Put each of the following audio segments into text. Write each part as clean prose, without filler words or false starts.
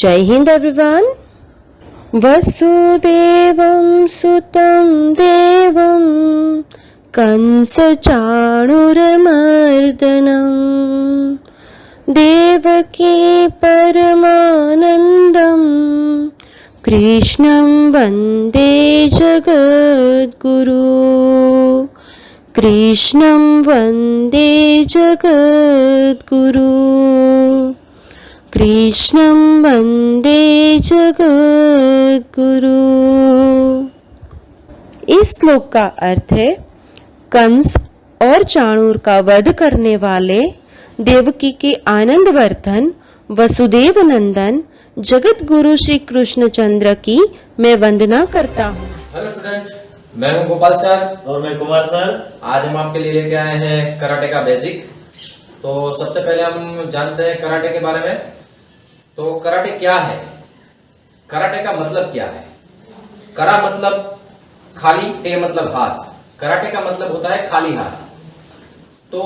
जय हिंद एवरीवन। वसुदेवं सुतं देवं कंसचाणूरमर्दनं देवकी परमानन्दं कृष्णं वन्दे जगद्गुरु। कृष्णं वन्दे जगद्गुरु। कृष्णं वन्दे जगद्गुरु। इस श्लोक का अर्थ है कंस और चाणूर का वध करने वाले देवकी के आनंद वर्धन वसुदेव नंदन जगत गुरु श्री कृष्ण चंद्र की मैं वंदना करता हूँ। हेलो स्टूडेंट, मैं हूँ गोपाल सर और मैं कुमार सर। आज हम आपके लिए लेके आए हैं कराटे का बेसिक। तो सबसे पहले हम जानते हैं कराटे के बारे में। तो कराटे क्या है, कराटे का मतलब क्या है। करा मतलब खाली, टे मतलब हाथ। कराटे का मतलब होता है खाली हाथ। तो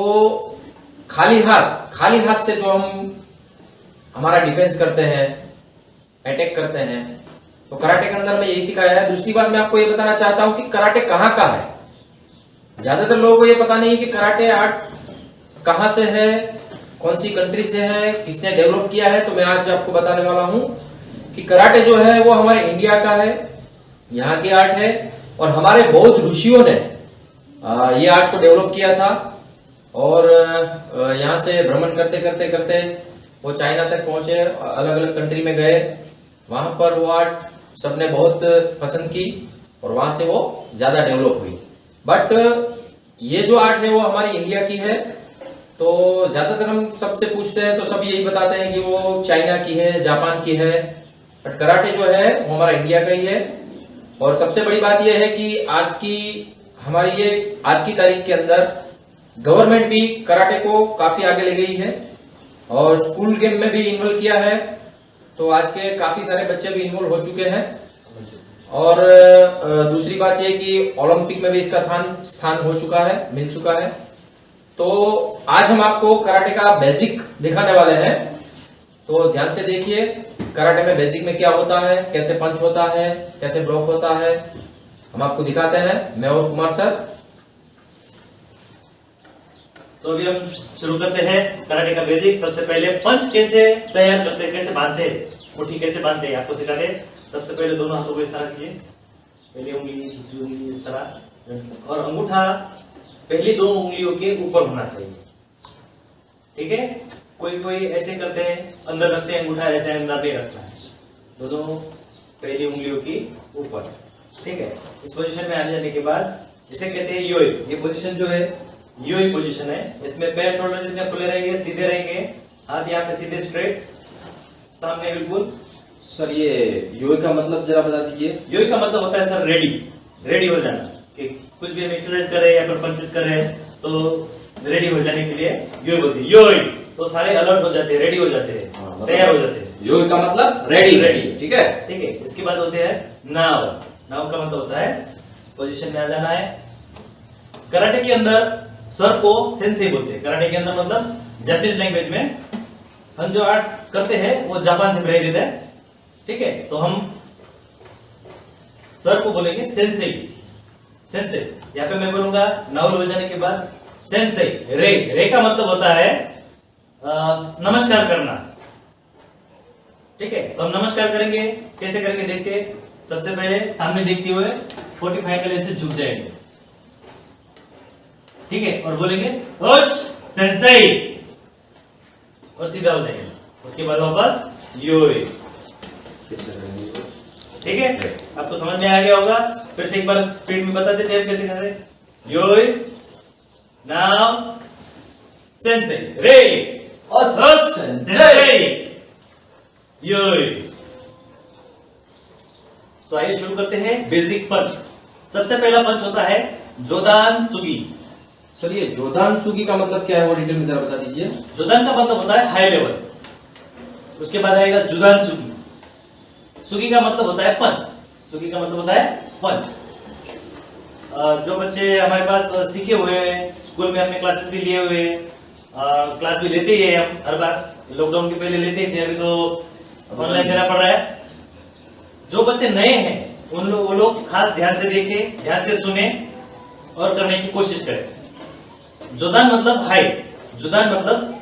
खाली हाथ से जो हम हमारा डिफेंस करते हैं, अटैक करते हैं, तो कराटे के अंदर में यही सिखाया है। दूसरी बात मैं आपको ये बताना चाहता हूं कि कराटे कहाँ का है। ज्यादातर लोगों को ये पता नहीं है कि कराटे आर्ट कहाँ से है, कौन सी कंट्री से है, किसने डेवलप किया है। तो मैं आज आपको बताने वाला हूं कि कराटे जो है वो हमारे इंडिया का है, यहाँ की आर्ट है। और हमारे बौद्ध ऋषियों ने ये आर्ट को डेवलप किया था। और यहाँ से भ्रमण करते करते करते वो चाइना तक पहुंचे, अलग अलग कंट्री में गए। वहां पर वो आर्ट सबने बहुत पसंद की और वहां से वो ज्यादा डेवलप हुई। बट ये जो आर्ट है वो हमारी इंडिया की है। तो ज्यादातर हम सबसे पूछते हैं तो सब यही बताते हैं कि वो चाइना की है, जापान की है। बट कराटे जो है वो हमारा इंडिया का ही है। और सबसे बड़ी बात यह है कि आज की तारीख के अंदर गवर्नमेंट भी कराटे को काफी आगे ले गई है और स्कूल गेम में भी इन्वॉल्व किया है। तो आज के काफी सारे बच्चे भी इन्वॉल्व हो चुके हैं। और दूसरी बात यह कि ओलंपिक में भी इसका स्थान हो चुका है, मिल चुका है। तो आज हम आपको कराटे का बेसिक दिखाने वाले हैं। तो ध्यान से देखिए कराटे में बेसिक में क्या होता है, कैसे पंच होता है, कैसे ब्लॉक होता है, हम आपको दिखाते हैं। मैं और कुमार सर। तो अभी हम शुरू करते हैं कराटे का बेसिक। सबसे पहले पंच कैसे तैयार करते हैं, कैसे बांधते हैं, मुट्ठी कैसे बांधते हैं आपको सिखाते हैं। सबसे पहले दोनों हाथों को इस तरह कीजिए, पहली उंगली दूसरी उंगली इस तरह, और अंगूठा पहली दो उंगलियों के ऊपर होना चाहिए। ठीक है, कोई ऐसे करते हैं, अंदर रखते हैं अंगूठा, ऐसे अंदर नहीं रखना है, दोनों पहली उंगलियों की ऊपर। ठीक है, इस पोजीशन में आ जाने के बाद इसे कहते हैं योई। ये पोजीशन जो है योई पोजीशन है। इसमें पैर शोल्डर जितने खुले रहेंगे, सीधे रहेंगे, हाथ यहाँ पे सीधे स्ट्रेट सामने बिल्कुल। सर ये योई का मतलब जरा बता दीजिए। योई का मतलब होता है सर रेडी हो जाना, कि कुछ भी हम एक्सरसाइज कर रहे हैं या फिर पंचेस कर रहे हैं तो रेडी हो जाने के लिए योई बोलते हैं। योई तो सारे अलर्ट हो जाते हैं, रेडी हो जाते हैं, तैयार हो जाते हैं। योई का मतलब रेडी। ठीक है। ठीक है, इसके बाद होते हैं नाव का मतलब होता है पोजीशन में आ जाना है। कराटे के अंदर सर को सेंसेई बोलते हैं। कराटे के अंदर मतलब जापानीज लैंग्वेज में हम जो आर्ट करते हैं वो जापान से प्रेरित है। ठीक है, तो हम सर को बोलेंगे सेंसेई। यहाँ पे मैं बोलूंगा नाव हो जाने के बाद सेंसेई। रे का मतलब होता है नमस्कार करना। ठीक है, तो हम नमस्कार करेंगे, कैसे करेंगे देखते। सबसे पहले सामने देखते हुए 45 के लिए से झुक जाएंगे। ठीक है, और बोलेंगे ओश सेंसेई और सीधा हो जाएंगे। उसके बाद वापस योई। ठीक है, आपको समझ में आ गया होगा। फिर से एक बार स्पीड में बता देते हैं कैसे कैसे। योई, नाउ, सेंसेई, रे, ओश सेंसेई, योई। तो आइए शुरू करते हैं बेसिक पंच। सबसे पहला पंच होता है जोदान सुगी। सर ये जोदान सुगी का मतलब क्या है, वो डिटेल में जरा बता दीजिए। जोदान का मतलब होता है हाई लेवल। उसके बाद आएगा जुदान सुगी। सुगी का मतलब होता है पंच। सुगी का मतलब होता है पंच। जो बच्चे हमारे पास सीखे हुए हैं, स्कूल में हमने क्लासेस भी लिए हुए हैं, क्लास भी लेते ही है हम हर बार। लॉकडाउन के पहले लेते ही थे, अभी तो ऑनलाइन देना पड़ रहा है। जो बच्चे नए हैं वो लोग खास ध्यान से देखें, ध्यान से सुने और करने की कोशिश करें। जोदान मतलब हाई, जुदान मतलब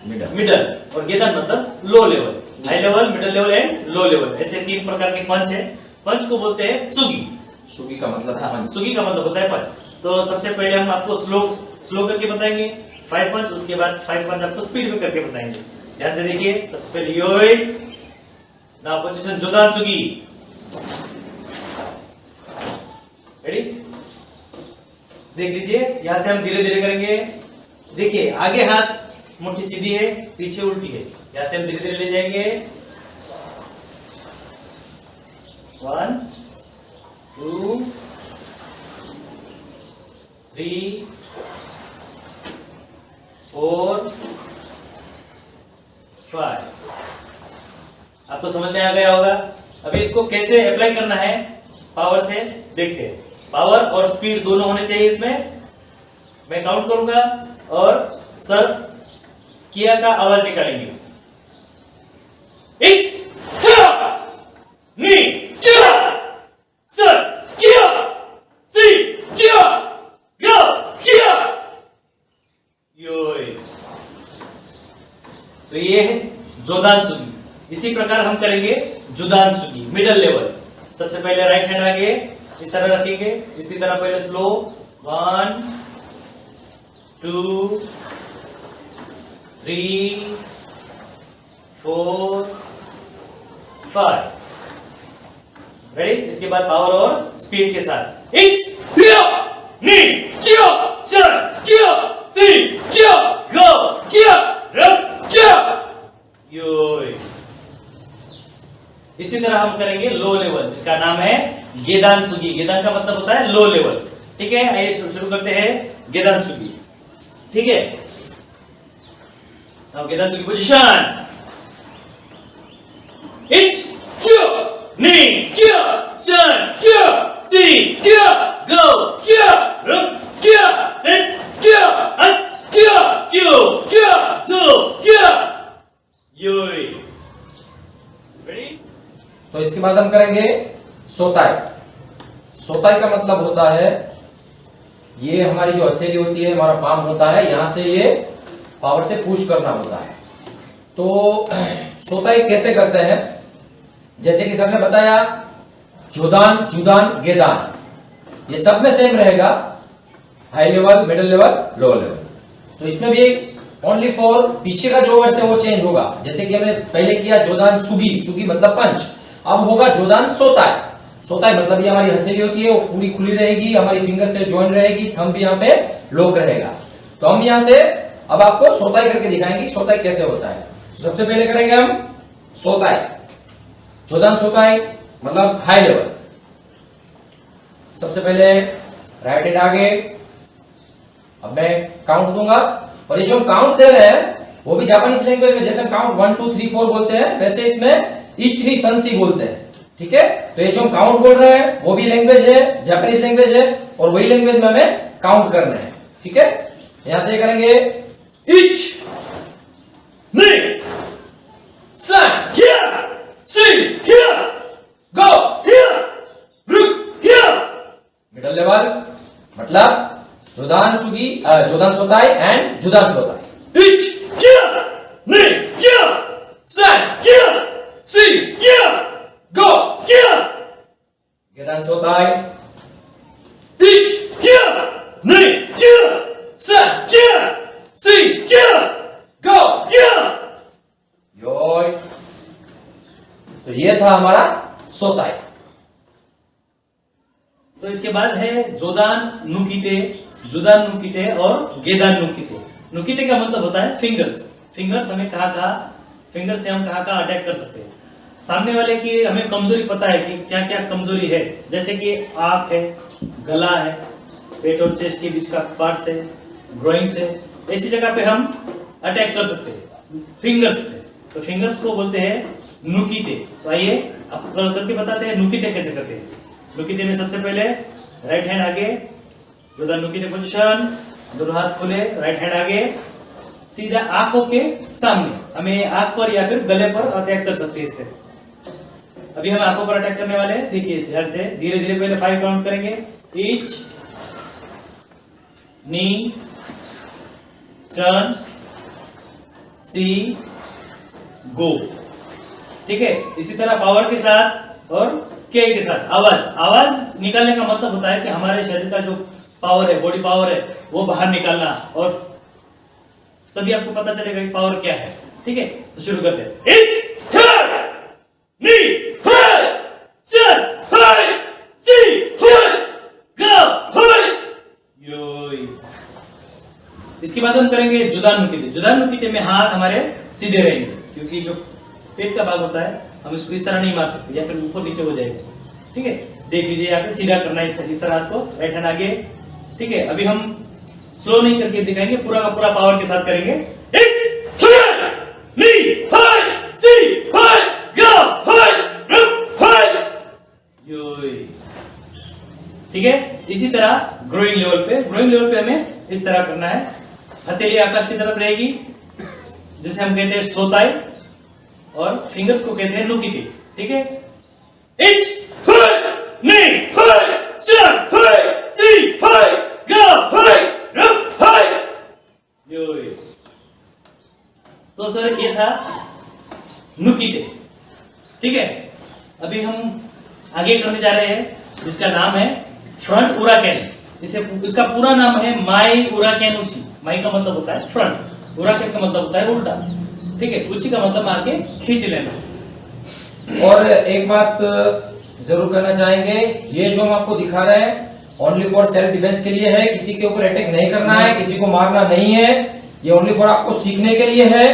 मिडल और गेदान मतलब low level. High level, middle level and low level, ऐसे 3 प्रकार के पंच है। पंच को बोलते हैं सुगी। सुगी का मतलब पंच। सुगी का मतलब होता है पंच। तो सबसे पहले हम आपको स्लो करके बताएंगे 5 पंच, उसके बाद 5 पंच आपको स्पीड में करके बताएंगे। ध्यान से देखिए। सबसे पहले योई, नाउ पोजीशन जुदान सुगी। रेडी? देख लीजिए, यहां से हम धीरे धीरे करेंगे। देखिए आगे हाथ मुट्ठी सीधी है, पीछे उल्टी है। यहां से हम धीरे धीरे ले जाएंगे। 1 2 3 4 5। आपको समझ में आ गया होगा। अभी इसको कैसे अप्लाई करना है पावर से देखते हैं। पावर और स्पीड दोनों होने चाहिए इसमें। मैं काउंट करूंगा और सर किया का आवाज निकालेंगे। 1 2 किया सर किया सी किया गो किया योय। तो ये है जोदान सुगी। इसी प्रकार हम करेंगे जुदान सुगी मिडल लेवल। सबसे पहले राइट हैंड आगे इस तरह रखेंगे, इसी तरह पहले स्लो 1 2 3 4 5। रेडी? इसके बाद पावर और स्पीड के साथ 1 किया नी किया सर किया सी किया गो किया रब किया योय। इसी तरह हम करेंगे लो लेवल, जिसका नाम है गेदान सुगी। गेदान का मतलब होता है लो लेवल। ठीक है, आइए शुरू करते हैं गेदान सुगी। ठीक है, नाउ गेदान सुगी पोजीशन 1 किया नी किया सर किया सी किया गो किया रब किया सेट किया हट किया क्यों किया सो किया योय। रेडी? तो इसके बाद हम करेंगे सोताई। सोताई का मतलब होता है, ये हमारी जो हथेली होती है, हमारा पाम होता है, यहां से ये पावर से पुश करना होता है। तो सोताई कैसे करते हैं? जैसे कि सर ने बताया, जोदान जुदान गेदान, ये सब में सेम रहेगा, high level, middle level, low level. तो इसमें भी ओनली फॉर पीछे का जो वर्ड है वो चेंज होगा। जैसे कि हमने पहले किया जोदान सुगी, सुगी मतलब पंच, अब होगा जोदान सोताई। सोताई मतलब ये हमारी हथेली होती है, वो पूरी खुली रहेगी, हमारी फिंगर से ज्वाइन रहेगी, थंब भी यहाँ पे लॉक रहेगा। तो हम यहाँ से अब आपको सोताई करके दिखाएंगे सोताई कैसे होता है। सबसे पहले करेंगे हम सोताई, जोदान सोताई मतलब हाई लेवल। सबसे पहले राइट हैंड आगे, अब मैं काउंट दूंगा, और ये जो हम काउंट दे रहे हैं वो भी जापानीज लैंग्वेज में, जैसे हम काउंट 1 2 3 4 बोलते हैं, वैसे इसमें इचनी सनसी बोलते हैं। ठीक है, तो ये जो हम काउंट बोल रहे हैं वो भी लैंग्वेज है, जापानीज लैंग्वेज है, और वही लैंग्वेज में हमें काउंट करना है। ठीक है, यहां से करेंगे इच नी सन हियर सी हियर गो हियर रुक हियर। मिडिल लेवल मतलब जोदान सुगी, जोदान सोताई एंड जुदान सोताई। इच हियर नी हियर सन हियर सी हियर गो हियर। गेदान सोताई इच हियर नी हियर सन हियर सी हियर गो हियर योय। तो ये था हमारा सोताई। तो इसके बाद है जोदान नुकीते, जुदान नुकीते और गेदान नुकीते। नुकीते का मतलब होता है फिंगर्स। फिंगर्स हमें कहाँ फिंगर से हम कहाँ अटैक कर सकते हैं। सामने वाले की हमें कमजोरी पता है कि क्या क्या कमजोरी है, जैसे कि आंख है, गला है, पेट और चेस्ट के बीच का पार्ट से, ग्रोइंग से, ऐसी जगह पे हम अटैक कर सकते हैं फिंगर्स से। तो फिंगर्स को बोलते हैं नुकीते। तो आइए आपको करके बताते हैं नुकीते कैसे करते हैं। नुकीते में सबसे पहले राइट हैंड आगे, जोदान नुकीते पोजीशन, दोनों हाथ खुले, राइट हैंड आगे, सीधा आंखों के सामने, हमें आंख पर या फिर गले पर अटैक कर सकते हैं इससे। अभी हम आंखों पर अटैक करने वाले हैं, देखिए ध्यान से, धीरे धीरे पहले 5 काउंट करेंगे। ईच, नी, टर्न, सी, गो। ठीक है, इसी तरह पावर के साथ और के के साथ आवाज निकालने का मतलब होता है कि हमारे शरीर का जो पावर है, बॉडी पावर है, वो बाहर निकालना, और तभी आपको पता चलेगा कि पावर क्या है। ठीक है, तो शुरू करते हैं। इसके बाद हम करेंगे जुदानुकिते। जुदानुकिते में हाथ हमारे सीधे रहेंगे, क्योंकि जो पेट का भाग होता है हम इसको इस तरह नहीं मार सकते, या फिर ऊपर नीचे हो जाएगा। ठीक है, देख लीजिए यहाँ पे सीधा करना है, इस तरह हाथ को, राइट हैंड आगे। ठीक है, अभी हम स्लो नहीं करके दिखाएंगे, पूरा का पूरा पावर के साथ करेंगे। ठीक है, इसी तरह ग्रोइंग लेवल पे हमें इस तरह करना है। हथेली आकाश की तरफ रहेगी, जिसे हम कहते हैं सोताई, और फिंगर्स को कहते हैं नुकिते। ठीक है, तो सर ये था नुकिते। ठीक है, अभी हम आगे करने जा रहे हैं, जिसका नाम है फ्रंट उराकेन। इसका पूरा नाम है माई उराकेन उची। माई का मतलब होता है फ्रंट, उराकेन का मतलब होता है उल्टा। ठीक है, उची का मतलब मार के खींच लेना। और एक बात जरूर करना चाहेंगे, ये जो हम आपको दिखा रहे हैं ओनली फॉर सेल्फ डिफेंस के लिए है, किसी के ऊपर अटैक नहीं करना है, किसी को मारना नहीं है, ये ओनली फॉर आपको सीखने के लिए है।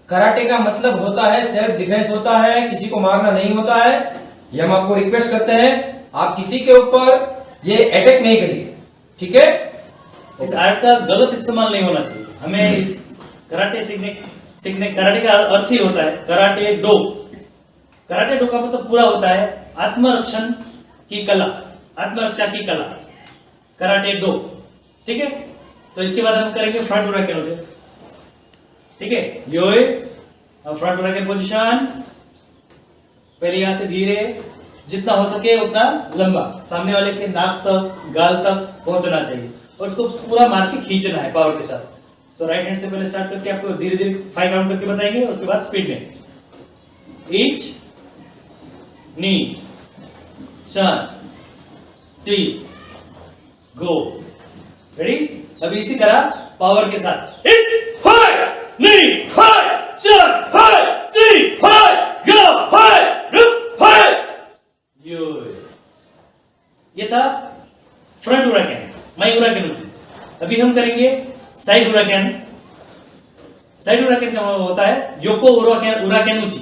कराटे का मतलब होता है सेल्फ डिफेंस होता है, किसी को मारना नहीं होता है। ये हम आपको रिक्वेस्ट करते हैं, आप किसी के ऊपर ये अटैक नहीं करिए। ठीक है, इस आर्ट का गलत इस्तेमाल नहीं होना चाहिए। हमें इस कराटे सीखने कराटे का अर्थ ही होता है कराटे डो। कराटे डो का मतलब पूरा होता है आत्मरक्षण की कला, आत्मरक्षा की कला, कराटे डो। ठीक है, तो इसके बाद हम करेंगे फ्रंट उराकेन से। ठीक है, योए, फ्रंट उराकेन पोजीशन। पहले यहां से धीरे, जितना हो सके उतना लंबा, सामने वाले के नाक तक, गाल तक पहुंचना चाहिए, और उसको पूरा मार के खींचना है पावर के साथ। तो राइट हैंड से पहले स्टार्ट करके आपको धीरे धीरे 5 काउंट करके बताएंगे, उसके बाद स्पीड में। ईच, नी, टर्न, सी, गो। रेडी? अभी इसी तरह पावर के साथ। ईच, हाय, नी, हाय, टर्न, हाय, सी, हाय, गो, हाय, रुक, हाय। ये था फ्रंट उराकेन, माई उराकेन उची। अभी हम करेंगे साइड उराकेन। साइड उराकेन का होता है योको उराकेन उची।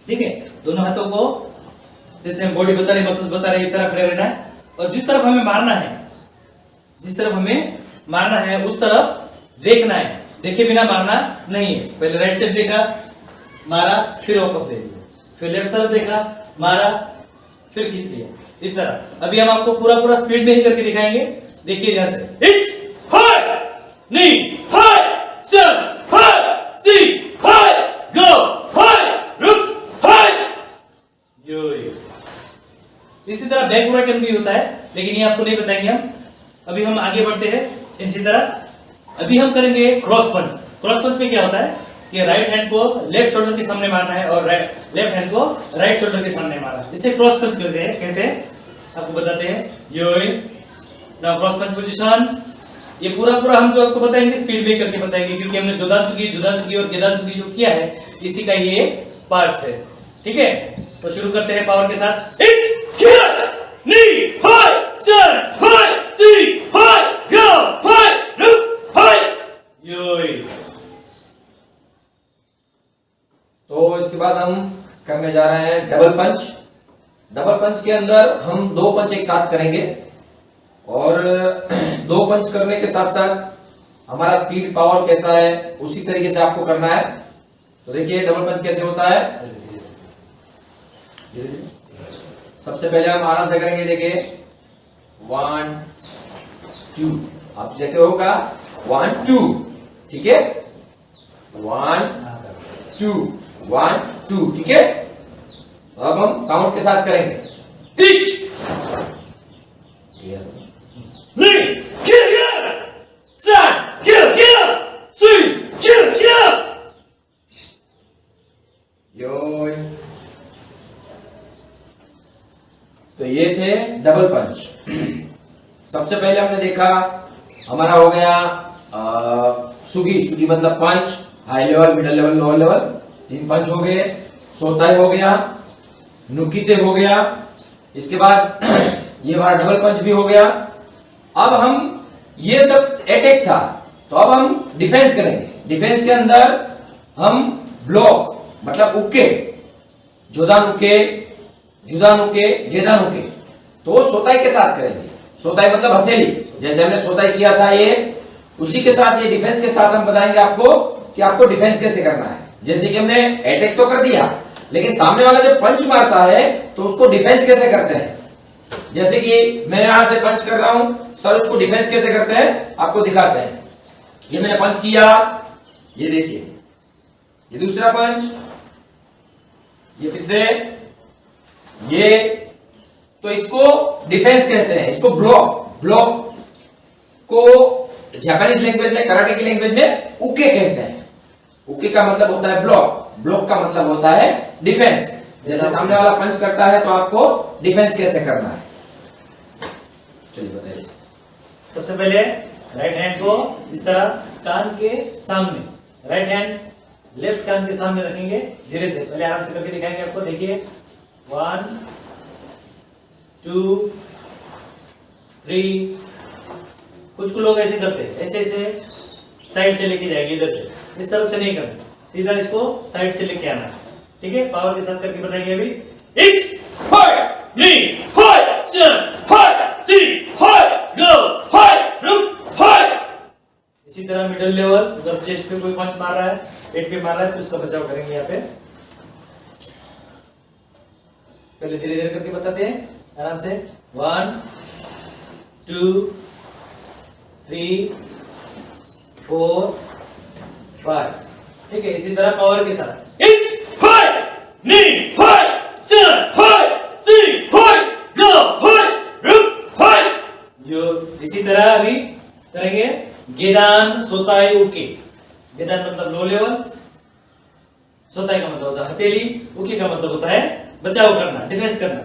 ठीक है, दोनों हाथों को जैसे हम बॉडी बता रहे, मसल्स बता रहे, इस तरह खड़े रहना है, और जिस तरफ हमें मारना है, जिस तरफ हमें मारना है उस तरफ देखना है, देखे बिना मारना नहीं है। पहले राइट साइड देखा, मारा, फिर वापस ले लिया, फिर लेफ्ट तरफ देखा, मारा, फिर खींच लिया, इस तरह। अभी हम आपको पूरा स्पीड में ही करके दिखाएंगे, देखिए ध्यान से। इच, हाय, नी, हाय, चल, हाय, सी, हाय, गो, हाय, रुक, हाय। इसी तरह बैक उराकेन भी होता है, लेकिन ये आपको नहीं बताएंगे हम। अभी हम आगे बढ़ते हैं इसी तरह। अभी हम करेंगे क्रॉस पंच। क्रॉस पंच में क्या होता है कि राइट हैंड को लेफ्ट शोल्डर के सामने मारना है, और लेफ्ट हैंड को राइट शोल्डर के सामने मारना है। इसे क्रॉस पंच कहते हैं। आपको बताते हैं, योई, नाउ क्रॉस पंच पोजीशन। ये पूरा हम जो आपको बताएंगे स्पीड में करके बताएंगे, क्योंकि हमने जुदात्सुकी और गेदात्सुकी जो किया है, इसी का ये पार्ट्स है। ठीक है, तो शुरू करते हैं पावर के साथ। इच, नी, हाय, चल, हाय, सी, हाय, गो, हाय, रुक, हाय, योई। तो इसके बाद हम करने जा रहे हैं डबल पंच। डबल पंच के अंदर हम 2 पंच एक साथ करेंगे, और 2 पंच करने के साथ साथ हमारा स्पीड पावर कैसा है उसी तरीके से आपको करना है। तो देखिए डबल पंच कैसे होता है। सबसे पहले हम आराम से करेंगे, देखिए 1 2, आप देखे होगा 1 2। ठीक है, 1 2 1 2, ठीक है। तो अब हम काउंट के साथ करेंगे। इच नहीं किल सान किल किल सुई किल किल योय। तो ये थे डबल पंच। सबसे पहले हमने देखा हमारा हो गया सुगी, सुगी मतलब punch, high level, middle level, lower level, 3 punch हो गए। सोताई हो गया, नुकीते हो गया, इसके बाद ये हमारा डबल पंच भी हो गया। अब हम ये सब अटैक था, तो अब हम डिफेंस करेंगे। डिफेंस के अंदर हम ब्लॉक मतलब उक्के, जोदान उक्के, जुदान उक्के, गेदान उक्के, तो सोताई के साथ करेंगे। सोताई मतलब हथेली, जैसे हमने सोताई किया था ये, उसी के साथ ये डिफेंस के साथ हम बताएंगे आपको कि आपको डिफेंस कैसे करना है। जैसे कि हमने अटैक तो कर दिया, लेकिन सामने वाला जब पंच मारता है तो उसको डिफेंस कैसे करते हैं। जैसे कि मैं यहां से पंच कर रहा हूं सर, उसको डिफेंस कैसे करते हैं आपको दिखाते हैं। ये मैंने पंच किया, ये देखिए, ये दूसरा पंच, ये फिर से ये, तो इसको डिफेंस कहते हैं। इसको ब्लॉक, ब्लॉक को जापानीज लैंग्वेज में, कराटे की लैंग्वेज में उके कहते हैं। उके का मतलब होता है ब्लॉक, ब्लॉक का मतलब होता है डिफेंस। जैसे सामने वाला पंच करता है तो आपको डिफेंस कैसे करना है, चलिए बताइए। सबसे पहले राइट हैंड को इस तरह कान के सामने, राइट हैंड लेफ्ट कान के सामने रखेंगे। धीरे से पहले आराम से करके दिखाएंगे आपको। देखिए 1 2 3। कुछ लोग ऐसे करते हैं, ऐसे ऐसे साइड से लेके जाएंगे, इधर से, इस तरफ से नहीं करना, सीधा इसको साइड से लेके आना, ठीक है। पावर के साथ करके बताएंगे अभी। इच हाय नी हाय चल हाय सी हाय गो हाय रुक हाय। इसी तरह मिडिल लेवल, जब चेस्ट पे कोई पंच मार रहा है, पेट पे मार रहा है, तो उसका बचाव करेंगे यहाँ पे। पहले धीरे धीरे करके बताते हैं आराम से। 1 2 3 4 5, ठीक है। इसी तरह पावर के साथ इच हाय नी हाय चल हाय सी हाय गो हाय रुक हाय। जो इसी तरह अभी करेंगे गेदान सोताई उके। गेदान मतलब लो लेवल, सोताई का मतलब होता है हथेली, उके का मतलब होता है बचाव करना, डिफेंस करना।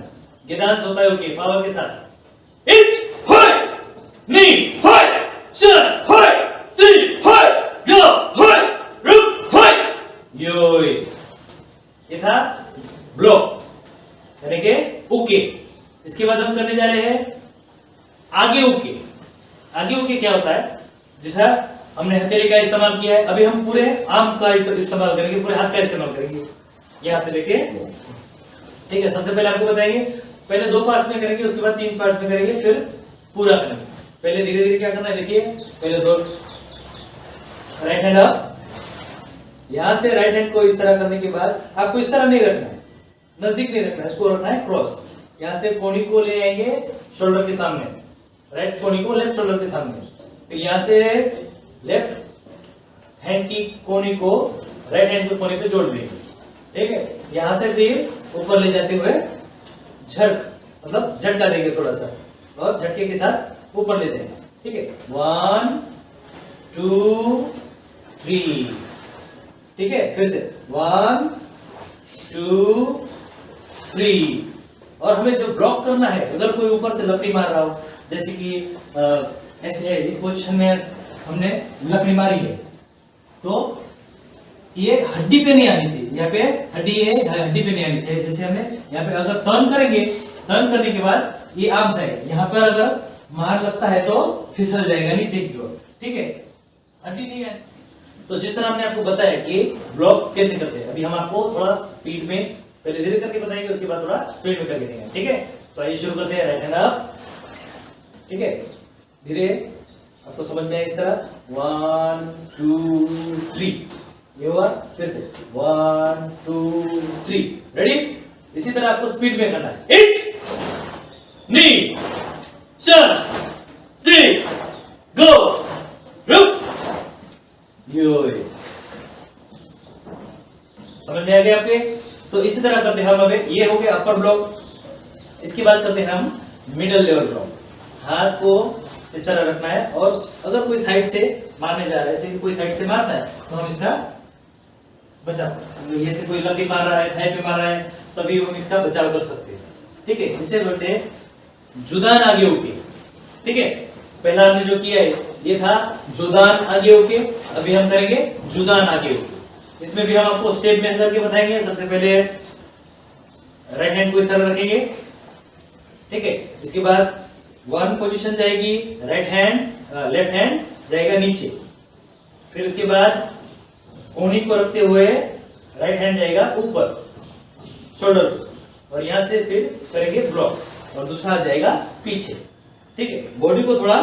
गेदान सोताई उके पावर के साथ इच हाय नी हाय चल हाय सी हाय गो हाय रुक हाय। योय, ये था ब्लॉक यानी कि उके। इसके बाद हम करने जा रहे हैं आगे उके। आगे उके क्या होता है, जैसा हमने हथेली का इस्तेमाल किया है, अभी हम पूरे आर्म का इस्तेमाल करेंगे, पूरे हाथ का इस्तेमाल करेंगे, यहां से लेके, ठीक है। सबसे पहले आपको बताएंगे, पहले 2 पार्ट्स में करेंगे, उसके बाद 3 पार्ट्स में करेंगे, फिर पूरा करेंगे। पहले धीरे धीरे क्या करना है, देखिए पहले 2 राइट हैंड अप, यहां से राइट हैंड को इस तरह करने के बाद आपको इस तरह नहीं रखना है, नजदीक नहीं रखना है, इसको रखना है क्रॉस। यहां से कोनी को ले आएंगे शोल्डर के सामने, राइट कोनी को लेफ्ट शोल्डर के सामने। फिर यहां से लेफ्ट हैंड की कोनी को राइट हैंड के कोनी पे जोड़ देंगे, ठीक है। यहां से फिर ऊपर ले जाते हुए झटक मतलब झटका देंगे थोड़ा सा, और झटके के साथ ऊपर ले जाएंगे, ठीक है। 1 2 3, ठीक है। फिर से 1 2 3। और हमें जो ब्लॉक करना है, अगर कोई ऊपर से लकड़ी मार रहा हो, जैसे कि ऐसे है, इस पोजीशन में हमने लकड़ी मारी है, तो ये हड्डी पे नहीं आनी चाहिए, यहाँ पे हड्डी है, हड्डी पे नहीं आनी चाहिए। जैसे हमने यहाँ पे अगर टर्न करेंगे, टर्न करने के बाद ये आर्म साइड, यहाँ पर अगर मार लगता है तो फिसल जाएगा नीचे की ओर, ठीक है, हड्डी नहीं है। तो जिस तरह हमने आपको बताया कि ब्लॉक कैसे करते हैं, अभी हम आपको थोड़ा स्पीड में पहले धीरे करके बताएंगे, उसके बाद थोड़ा स्पीड में करके देंगे, ठीक है। तो आइए शुरू करते हैं। राइट हैंड अप, ठीक है, धीरे, आपको समझ में आए इस तरह। 1 2 3, ये हुआ। फिर से 1 2 3, रेडी। इसी तरह आपको स्पीड में करना है। इच नी चल सी गो रुक। योय, आ गया आपके। तो इसी तरह करते हैं हम। अब ये हो गया अपर ब्लॉक। इसके बाद करते हैं हम मिडल लेवल ब्लॉक। हाथ को इस तरह रखना है और अगर कोई साइड से मारने जा रहा है, जैसे कोई साइड से मारता है तो हम इसका बचाव, ये से कोई लंबी मार रहा है, थाई पे मार रहा है, तभी हम इसका बचाव कर सकते हैं। ठीक है, इसे बोलते हैं जुदान आगे होके। ठीक है, पहला हमने जो किया है ये था जुदान आगे होके, अभी हम करेंगे जुदान आगे होके। इसमें भी हम आपको स्टेप में करके बताएंगे। सबसे पहले राइट हैंड को इस तरह रखेंगे। ठीक है, इसके बाद वन पोजीशन जाएगी राइट हैंड, लेफ्ट हैंड जाएगा नीचे। फिर इसके बाद कोहनी को रखते हुए राइट हैंड जाएगा ऊपर शोल्डर पे, और यहां से फिर करेंगे ब्लॉक, और दूसरा आ जाएगा पीछे। ठीक है, बॉडी को थोड़ा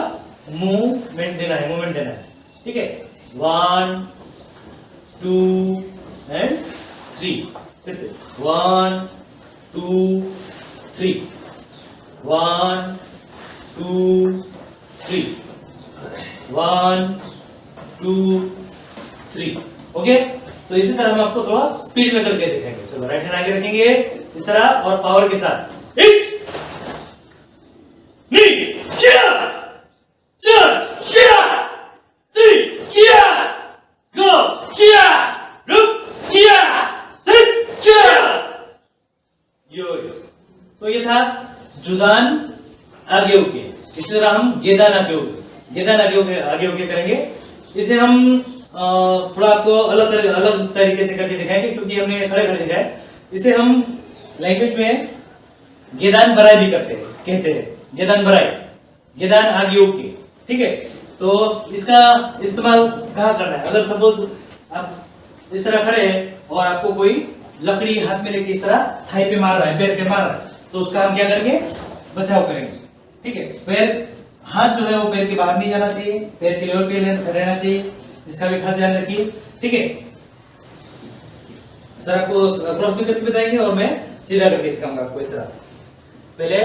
मूवमेंट देना है। ठीक है, 1 2 एंड 3। फिर से 1 2 3, 1 2 3, 1 2 3। ओके, तो इसी तरह हम आपको थोड़ा स्पीड में करके दिखाएंगे। चलो राइट हैंड आगे रखेंगे इस तरह और पावर के साथ। एक तो ये था जुदान आगे होके। इसी तरह हम गेदान आगे होके करेंगे। इसे हम थोड़ा आपको अलग तरीके से करके दिखाएंगे, क्योंकि हमने खड़े दिखाया। इसे हम लैंग्वेज में गेदान बराई भी कहते हैं गेदान बराई, गेदान आगे होके। ठीक है, तो इसका इस्तेमाल कहाँ करना है? अगर सपोज आप इस तरह खड़े हैं और आपको कोई लकड़ी हाथ में लेके इस तरह थाई पे मार रहा है, पैर पे मार रहा है, तो उसका हम क्या करेंगे? बचाव करेंगे। ठीक है, पैर, हाथ जो है वो पैर के बाहर नहीं जाना चाहिए, पैर के लेवल पे रहना चाहिए। इसका भी खास ध्यान रखिए। ठीक है, सर आपको क्रॉस भी करके बताएंगे और मैं सीधा करके दिखाऊंगा आपको इस तरह। पहले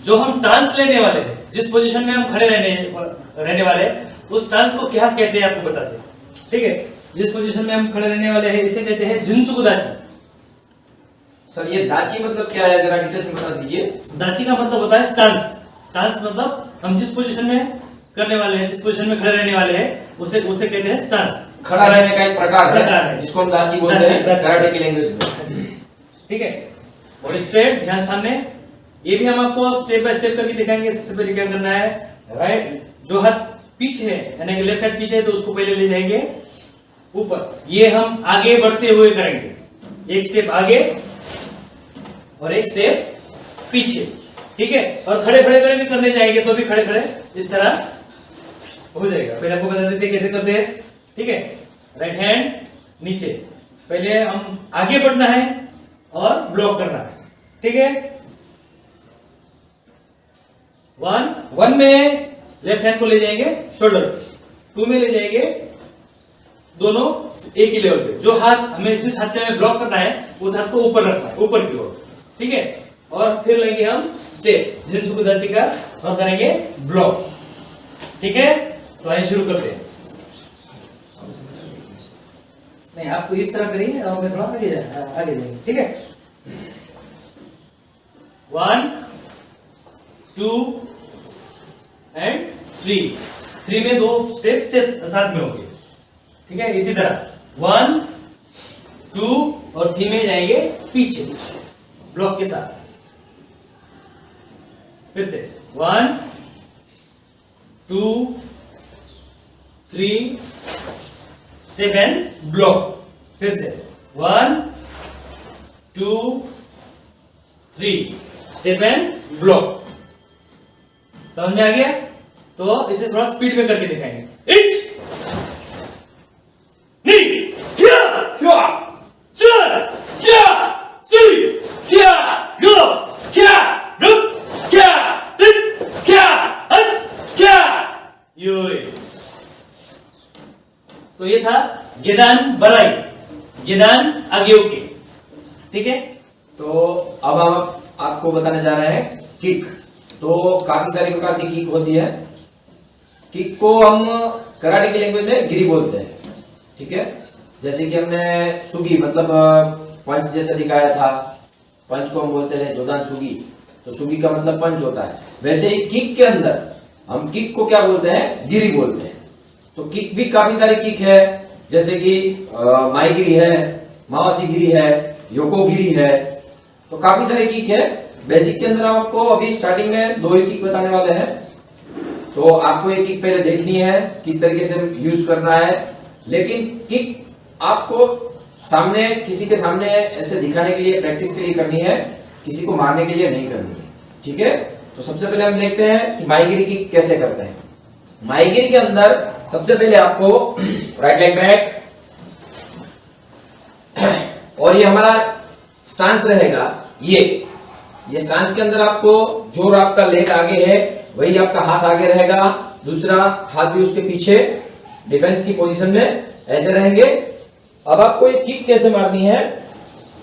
जो हम टांस लेने वाले हैं, जिस पोजीशन में हम खड़े रहने वाले हैं, उस स्टांस को क्या कहते हैं आपको बताते हैं। ठीक है, जिस पोजीशन में हम खड़े रहने वाले हैं इसे कहते हैं जिन्सुकु दाची। सर ये दाची मतलब क्या है, जरा डिटेल में बता दीजिए। दाची का मतलब होता है स्टांस। स्टांस मतलब हम जिस पोजीशन में करने वाले हैं, जिस पोजीशन में खड़े रहने वाले हैं, उसे कहते हैं स्टांस। खड़ा रहने का एक प्रकार है जिसको हम दाची बोलते हैं कराटे की लैंग्वेज में। ठीक है, बॉडी स्ट्रेट, ध्यान सामने। ये भी हम आपको स्टेप बाय स्टेप करके दिखाएंगे। सबसे पहले क्या करना है, राइट जो हाथ पीछे है यानी कि लेफ्ट हैंड पीछे है तो उसको पहले ले जाएंगे ऊपर। ये हम आगे बढ़ते हुए करेंगे, एक स्टेप आगे और एक स्टेप पीछे। ठीक है, और खड़े भी करने जाएंगे तो भी खड़े इस तरह हो जाएगा। पहले आपको बता देते हैं कैसे करते हैं। ठीक है, राइट हैंड नीचे, पहले हम आगे बढ़ना है और ब्लॉक करना है। ठीक है, 1 में लेफ्ट हैंड को ले जाएंगे शोल्डर, 2 में ले जाएंगे दोनों एक ही लेवल पे। जो हाथ हमें, जिस हाथ से हमें ब्लॉक करना है उस हाथ को ऊपर रखना है, ऊपर की ओर। ठीक है, और फिर लेंगे हम स्टेप जिन्सुकु दाची का और करेंगे ब्लॉक। ठीक है, तो आइए शुरू करते हैं। नहीं, आपको इस तरह करिए और मैं थोड़ा आगे जाएंगे। ठीक है, 1 2 एंड 3 में 2 स्टेप से साथ में होंगे। ठीक है, इसी तरह 1 2 और 3 में जाएंगे पीछे ब्लॉक के साथ। फिर से 1 2 3 स्टेप एंड ब्लॉक। फिर से 1 2 3 स्टेप एंड ब्लॉक। समझ में आ गया? तो इसे थोड़ा स्पीड में करके दिखाएंगे। तो ये था गेदान बराई, गेदान आगे होके। ठीक है, तो अब हम आपको बताने जा रहे हैं किक। तो काफी सारी प्रकार की किक होती है। किक को हम कराटे की लैंग्वेज में गिरी बोलते हैं। ठीक है, जैसे कि हमने सुगी मतलब पंच जैसा दिखाया था, पंच को हम बोलते हैं जोदान सुगी, तो सुगी का मतलब पंच होता है। वैसे ही किक के अंदर हम किक को क्या बोलते हैं, गिरी बोलते हैं। तो किक भी काफी सारे किक है, जैसे कि माईगिरी है, मावासी गिरी है, योको गिरी है, तो काफी सारे किक है। बेसिक के अंदर हम आपको अभी स्टार्टिंग में 2 ही किक बताने वाले हैं, तो आपको एक किक पहले देखनी है किस तरीके से यूज करना है। लेकिन किक आपको सामने किसी के सामने ऐसे दिखाने के लिए, प्रैक्टिस के लिए करनी है, किसी को मारने के लिए नहीं करनी है, ठीक है। तो सबसे पहले हम देखते हैं कि माईगिरी किक कैसे करते हैं। माईगिरी के अंदर सबसे पहले आपको राइट लेग बैक, और ये हमारा स्टांस रहेगा, ये स्टांस के अंदर आपको जो आपका लेग आगे है वही आपका हाथ आगे रहेगा, दूसरा हाथ भी उसके पीछे डिफेंस की पोजीशन में ऐसे रहेंगे। अब आपको ये किक कैसे मारनी है,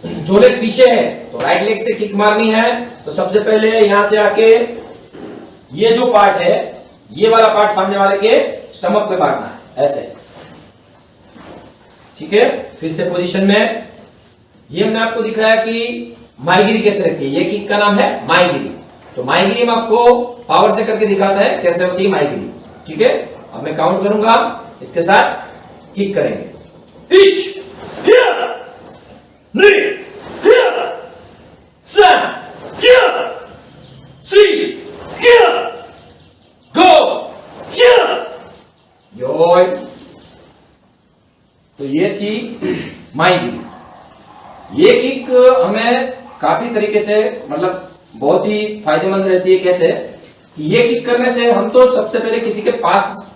जो लेग पीछे है तो राइट लेग से किक मारनी है। तो सबसे पहले यहां से आके ये जो पार्ट है, ये वाला पार्ट सामने वाले के स्टमक पे मारना है ऐसे, ठीक है। फिर से पोजीशन में, ये हमने आपको दिखाया कि माईगिरी कैसे रखी है, ये किक का नाम है माईगिरी। तो माईगिरी में आपको पावर से करके दिखाता है कैसे होती है माईगिरी, ठीक है। अब मैं काउंट करूंगा, इसके साथ किक करेंगे। Each, here, knee, here, stand, here, see, here, go, here, योय। तो ये थी माईगिरी। ये किक हमें काफी तरीके से, मतलब बहुत ही फायदेमंद रहती है। कैसे, ये किक करने से हम तो सबसे पहले किसी के पास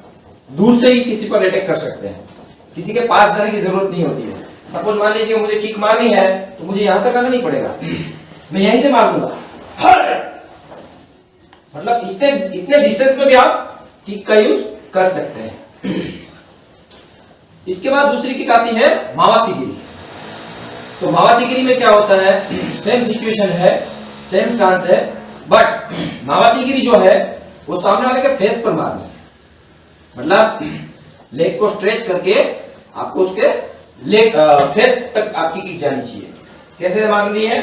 दूर से ही किसी पर अटैक कर सकते हैं, किसी के पास जाने की जरूरत नहीं होती है। सपोज मान लीजिए मुझे किक मारनी है तो मुझे यहां तक आना नहीं पड़ेगा, मैं यहीं से मार दूंगा, मतलब इतने डिस्टेंस में भी आप किक का यूज कर सकते हैं। इसके बाद दूसरी किक आती है मावासी गिरी। तो मावासी गिरी में क्या होता है, सेम सिचुएशन है, सेम स्टांस है, बट मावासी गिरी जो है वो सामने वाले के फेस पर मारनी है। मतलब लेग को स्ट्रेच करके आपको उसके लेग फेस तक आपकी किक जानी चाहिए। कैसे मारनी है,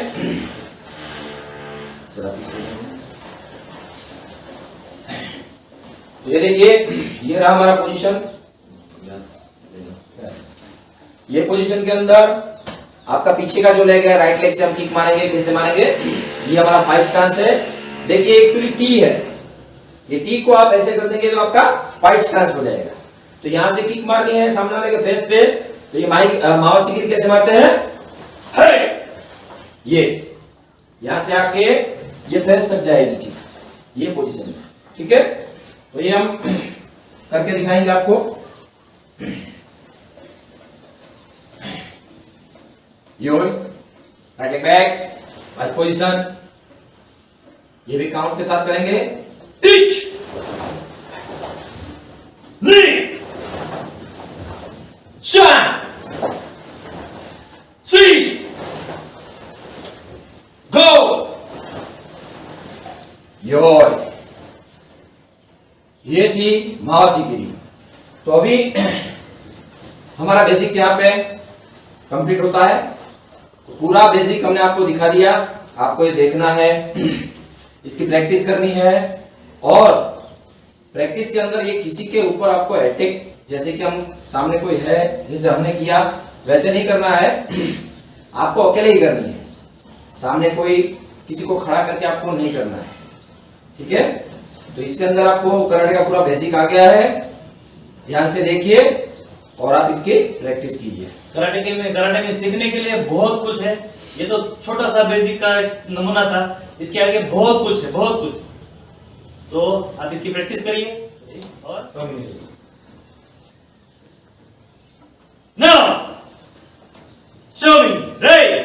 ये देखिए, ये रहा हमारा पोजीशन। ये पोजीशन के अंदर आपका पीछे का जो लेग है, राइट लेग से हम किक मारेंगे। कैसे मारेंगे, ये हमारा 5 स्टांस है। देखिए एक्चुअली टी है, ये टी को आप ऐसे कर देंगे तो आपका 5 स्टांस हो जाएगा। तो यहां से किक मारनी है सामने वाले के फेस पे। तो ये मावासी गिरी कैसे मारते हैं, ये यहां से आके ये फेस तक जाएगी किक, ये पोजीशन में, ठीक है। तो ये हम करके दिखाएंगे आपको। Right leg back, right position, ये भी काउंट के साथ करेंगे। Each, knee, stand, see, go, your. ये थी मावासी गिरी। तो अभी हमारा बेसिक यहाँ पे कंप्लीट होता है। पूरा बेसिक हमने आपको दिखा दिया, आपको ये देखना है, इसकी प्रैक्टिस करनी है। और प्रैक्टिस के अंदर ये किसी के ऊपर आपको अटैक, जैसे कि हम सामने कोई है जैसे हमने किया वैसे नहीं करना है, आपको अकेले ही करनी है। सामने कोई किसी को खड़ा करके आपको नहीं करना है, ठीक है। तो इसके अंदर आपको कराटे का पूरा बेसिक आ गया है, ध्यान से देखिए और आप इसकी प्रैक्टिस कीजिए। कराटे में सीखने के लिए बहुत कुछ है। ये तो छोटा सा बेसिक का नमूना था, इसके आगे बहुत कुछ है, बहुत कुछ। तो आप इसकी प्रैक्टिस करिए। और नाउ शो मी, राइट,